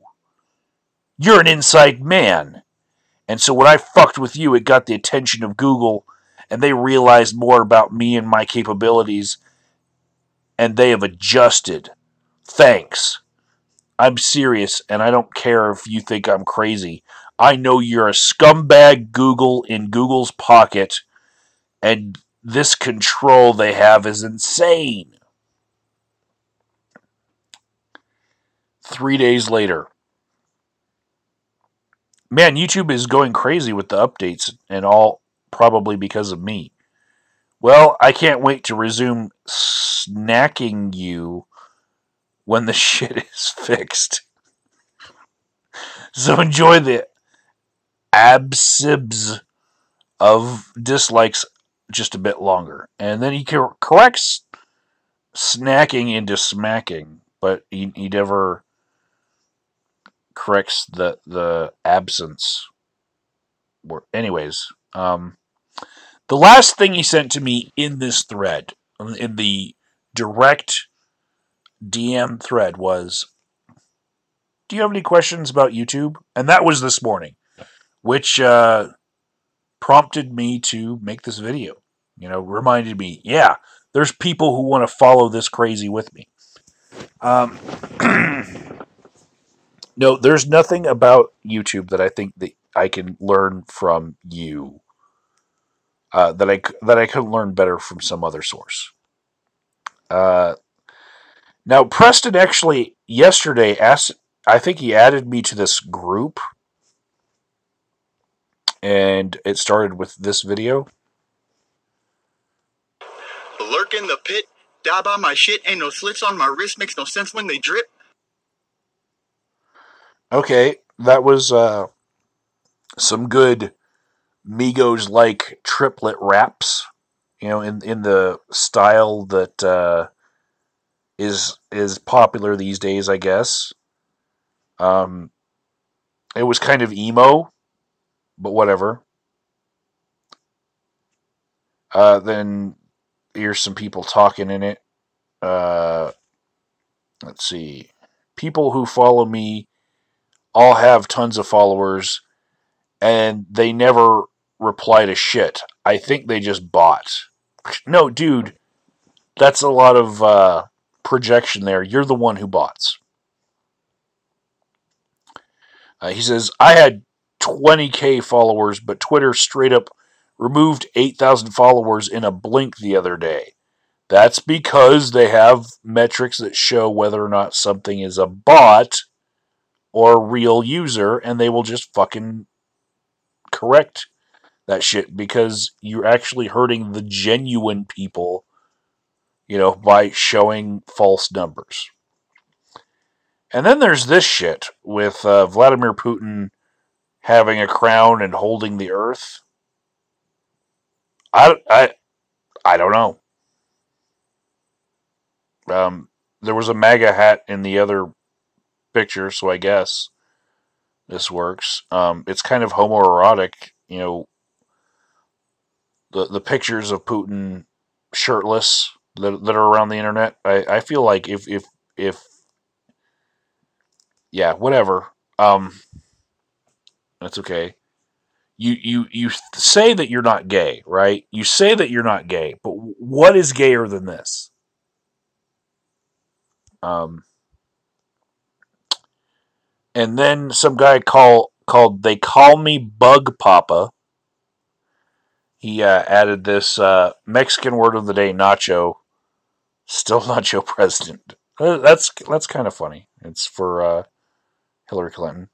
You're an inside man. And so when I fucked with you, it got the attention of Google, and they realized more about me and my capabilities, and they have adjusted. Thanks. I'm serious, and I don't care if you think I'm crazy. I know you're a scumbag Google in Google's pocket, and this control they have is insane." 3 days later. Man, YouTube is going crazy with the updates and all, probably because of me. Well, I can't wait to resume snacking you when the shit is fixed. So enjoy the absibs of dislikes just a bit longer. And then he corrects snacking into smacking, but he never corrects the absence. Anyways, the last thing he sent to me in this thread, in the direct DM thread, was, "Do you have any questions about YouTube?" And that was this morning, which prompted me to make this video. Reminded me, yeah, there's people who want to follow this crazy with me. Um, no, there's nothing about YouTube that I think that I can learn from you. That I could learn better from some other source. Uh, Now Preston actually yesterday asked. I think he added me to this group, and it started with this video. Lurk in the pit, dab on my shit, ain't no slits on my wrist, makes no sense when they drip. Okay, that was some good Migos like triplet raps. In the style that is popular these days, I guess. Um, it was kind of emo, but whatever. Then here's some people talking in it. Uh, let's see. People who follow me all have tons of followers, and they never reply to shit. I think they just bot. No, dude, that's a lot of projection there. You're the one who bots. He says, "I had 20K followers, but Twitter straight up removed 8,000 followers in a blink the other day. That's because they have metrics that show whether or not something is a bot or a real user, and they will just fucking correct that shit because you're actually hurting the genuine people, by showing false numbers." And then there's this shit with Vladimir Putin having a crown and holding the earth. I don't know. There was a MAGA hat in the other picture, so I guess this works. It's kind of homoerotic, the pictures of Putin shirtless that are around the internet. I feel like if yeah, whatever. That's okay. You say that you're not gay, right? You say that you're not gay, but what is gayer than this? Um, and then some guy called They Call Me Bug Papa. He added this Mexican word of the day, nacho. Still nacho president. That's kind of funny. It's for Hillary Clinton.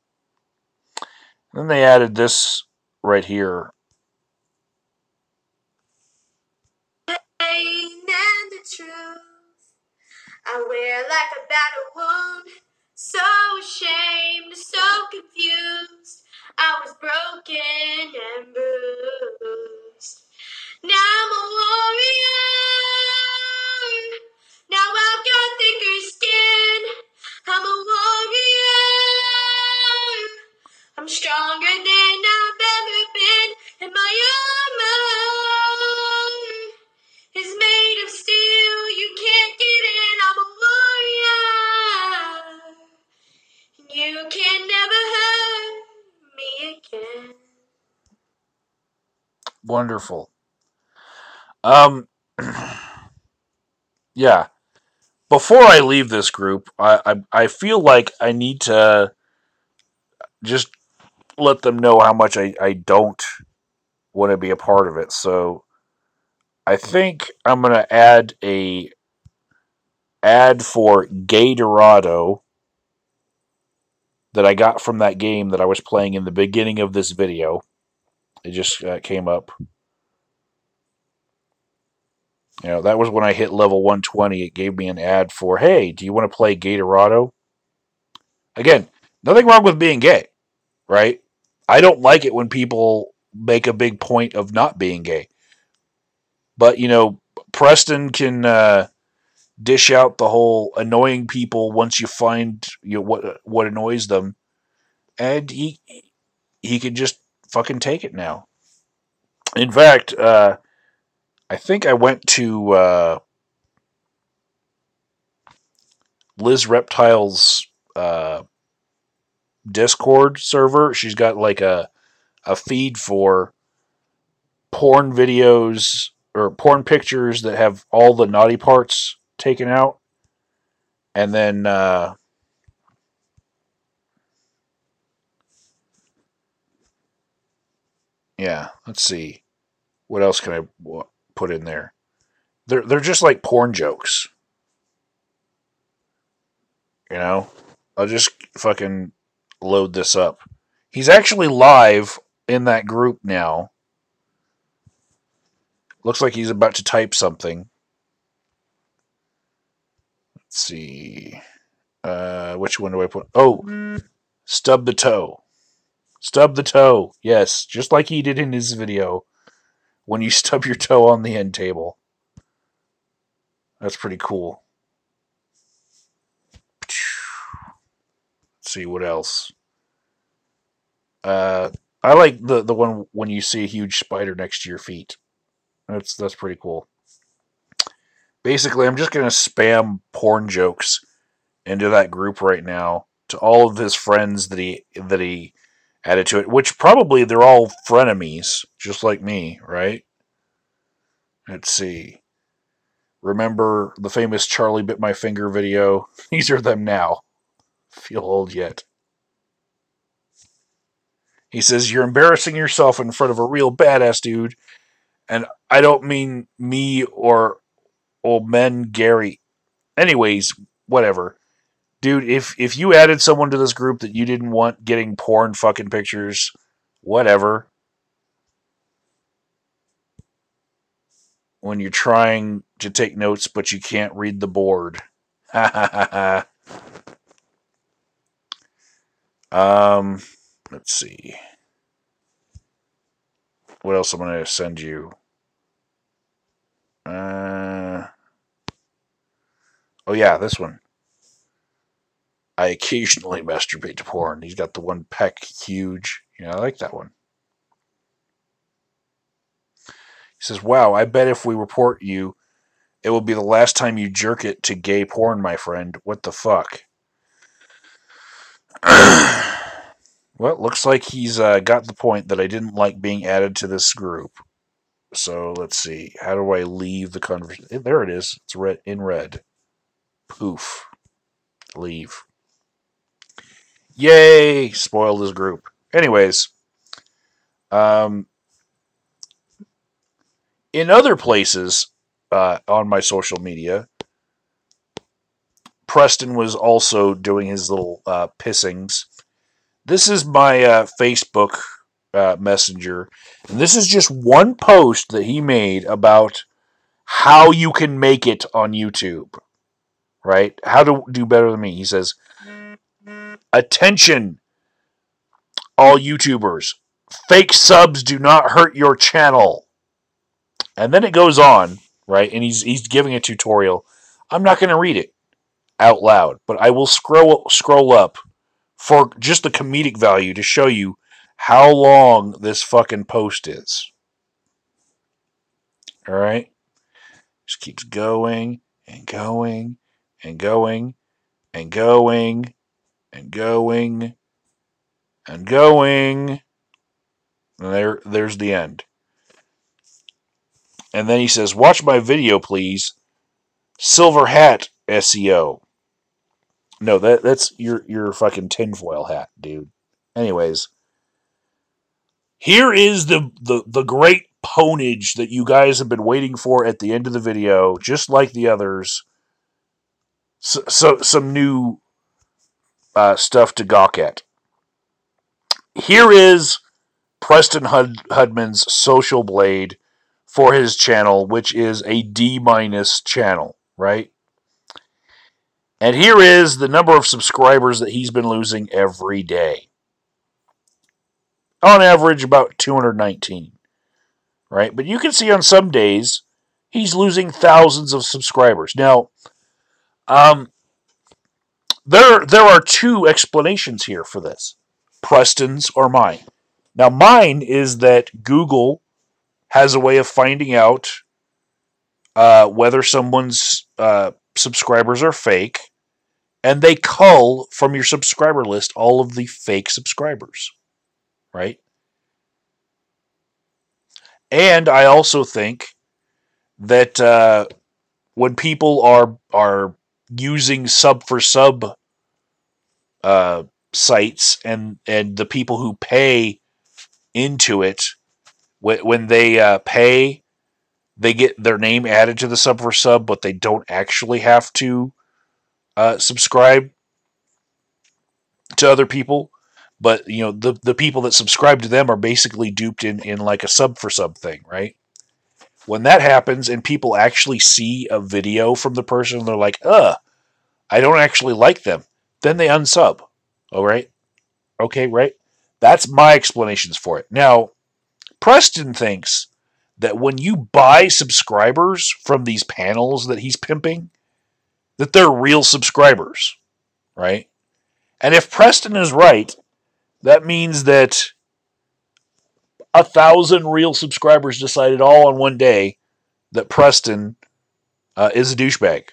And then they added this right here. And the truth, I wear like a battle wound. So ashamed, so confused. I was broken and bruised. Now I'm a warrior. Now I've got thicker skin. I'm a warrior. I'm stronger than I've ever been. And my armor is made of steel. You can't get in. I'm a warrior. You can never hurt me again. Wonderful. Um, yeah. Before I leave this group, I feel like I need to just let them know how much I don't want to be a part of it. So I think I'm gonna add a ad for Gay Dorado that I got from that game that I was playing in the beginning of this video. It just came up. You know, that was when I hit level 120. It gave me an ad for, hey, do you want to play Gay Dorado? Again, nothing wrong with being gay, right? I don't like it when people make a big point of not being gay. But, you know, Preston can dish out the whole annoying people once you find what annoys them, and he can just fucking take it now. In fact, I think I went to Liz Reptile's Discord server. She's got like a feed for porn videos or porn pictures that have all the naughty parts taken out, and then yeah, let's see what else can I put in there. They're just like porn jokes, you know. I'll just fucking load this up. He's actually live in that group now. Looks like he's about to type something. Let's see. Which one do I put? Oh, stub the toe. Stub the toe. Yes, just like he did in his video when you stub your toe on the end table. That's pretty cool. Let's see what else. I like the one when you see a huge spider next to your feet. That's pretty cool. Basically, I'm just gonna spam porn jokes into that group right now to all of his friends that he added to it, which probably they're all frenemies, just like me, right? Let's see. Remember the famous Charlie Bit My Finger video? These are them now. Feel old yet. He says, you're embarrassing yourself in front of a real badass dude, and I don't mean me or old men Gary. Anyways, whatever. Dude, if you added someone to this group that you didn't want getting porn fucking pictures, whatever. When you're trying to take notes but you can't read the board. Ha ha ha ha. Let's see. What else am I going to send you? Oh yeah, this one. I occasionally masturbate to porn. He's got the one peck huge. Yeah, I like that one. He says, wow, I bet if we report you, it will be the last time you jerk it to gay porn, my friend. What the fuck? Well, looks like he's got the point that I didn't like being added to this group. So let's see. How do I leave the conversation? There it is. It's red in red. Poof. Leave. Yay! Spoiled his group. Anyways, um, in other places on my social media, Preston was also doing his little pissings. This is my Facebook Messenger, and this is just one post that he made about how you can make it on YouTube, right? How to do better than me. He says, "Attention, all YouTubers. Fake subs do not hurt your channel." And then it goes on, right? And he's giving a tutorial. I'm not going to read it out loud, but I will scroll up for just the comedic value to show you how long this fucking post is. All right? Just keeps going and going and going and going and going and going. And there's the end. And then he says, "Watch my video, please. Silver hat SEO." No, that's your fucking tinfoil hat, dude. Anyways, here is the great ponage that you guys have been waiting for at the end of the video, just like the others. So some new stuff to gawk at. Here is Preston Hudman's social blade for his channel, which is a D- channel, right? And here is the number of subscribers that he's been losing every day. On average, about 219, right? But you can see on some days he's losing thousands of subscribers. Now, there are two explanations here for this: Preston's or mine. Now, mine is that Google has a way of finding out whether someone's subscribers are fake, and they cull from your subscriber list all of the fake subscribers, right? And I also think that when people are using sub for sub sites, and the people who pay into it, when they pay, they get their name added to the sub for sub, but they don't actually have to subscribe to other people. But the people that subscribe to them are basically duped in like a sub for sub thing, right? When that happens and people actually see a video from the person and they're like, I don't actually like them, then they unsub. All right? Okay, right? That's my explanations for it. Now, Preston thinks that when you buy subscribers from these panels that he's pimping, that they're real subscribers, right? And if Preston is right, that means that 1,000 real subscribers decided all on one day that Preston is a douchebag.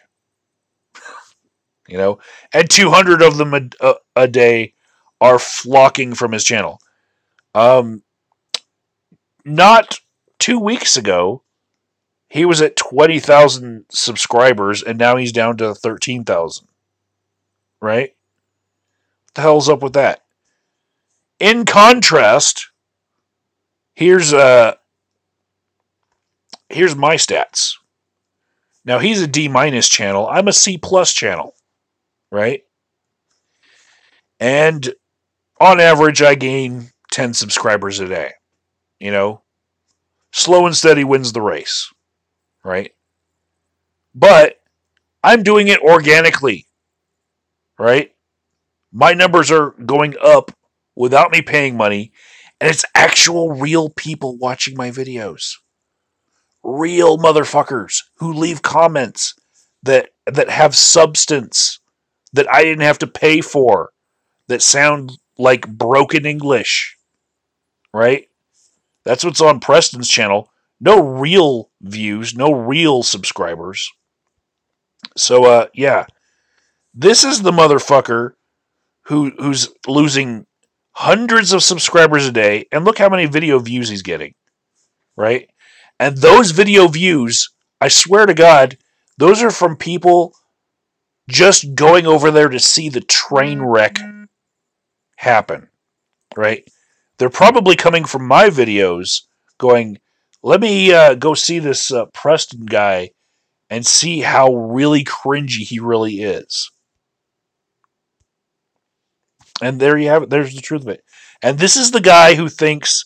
And 200 of them a day are flocking from his channel. Not 2 weeks ago, he was at 20,000 subscribers, and now he's down to 13,000. Right? What the hell's up with that? In contrast, here's my stats. Now, he's a D- channel. I'm a C+ channel. Right? And on average, I gain 10 subscribers a day. Slow and steady wins the race. Right? But I'm doing it organically. Right? My numbers are going up without me paying money, and it's actual real people watching my videos. Real motherfuckers who leave comments that have substance, that I didn't have to pay for, that sound like broken English. Right? That's what's on Preston's channel. No real views, no real subscribers. So yeah. This is the motherfucker who's losing hundreds of subscribers a day, and look how many video views he's getting, right? And those video views, I swear to God, those are from people just going over there to see the train wreck happen, right? They're probably coming from my videos going, let me go see this Preston guy and see how really cringy he really is. And there you have it. There's the truth of it. And this is the guy who thinks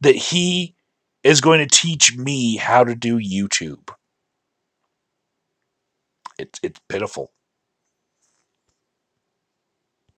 that he is going to teach me how to do YouTube. It's pitiful.